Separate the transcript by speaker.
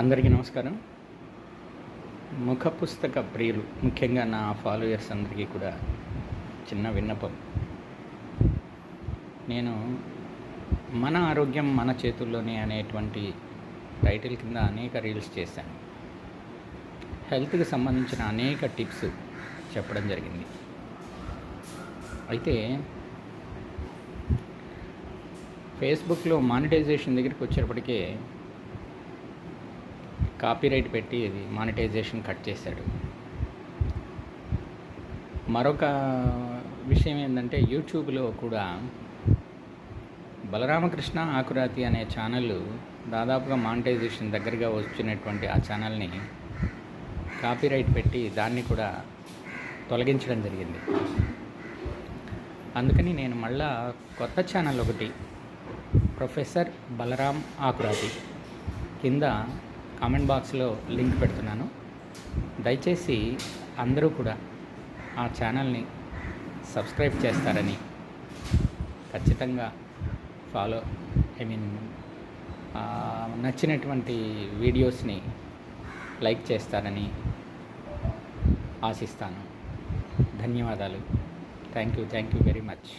Speaker 1: అందరికీ నమస్కారం. ముఖ పుస్తక ప్రియులు, ముఖ్యంగా నా ఫాలోయర్స్ అందరికీ కూడా చిన్న విన్నపం. నేను మన ఆరోగ్యం మన చేతుల్లోనే అనేటువంటి టైటిల్ కింద అనేక రీల్స్ చేశాను. హెల్త్కి సంబంధించిన అనేక టిప్స్ చెప్పడం జరిగింది. అయితే ఫేస్బుక్లో మానిటైజేషన్ దగ్గరికి వచ్చేటప్పటికే కాపీరైట్ పెట్టి ఇది మానిటైజేషన్ కట్ చేశాడు. మరొక విషయం ఏంటంటే, యూట్యూబ్లో కూడా బలరామకృష్ణ ఆకురాతి అనే ఛానల్ దాదాపుగా మానిటైజేషన్ దగ్గరగా వచ్చినటువంటి ఆ ఛానల్ని కాపీరైట్ పెట్టి దాన్ని కూడా తొలగించడం జరిగింది. అందుకని నేను మళ్ళా కొత్త ఛానల్ ఒకటి, ప్రొఫెసర్ బలరాం ఆకురాతి, కింద కామెంట్ బాక్స్లో లింక్ పెడుతున్నాను. దయచేసి అందరూ కూడా ఆ ఛానల్ని సబ్స్క్రైబ్ చేస్తారని, ఖచ్చితంగా నచ్చినటువంటి వీడియోస్ని లైక్ చేస్తారని ఆశిస్తాను. ధన్యవాదాలు. Thank you very much.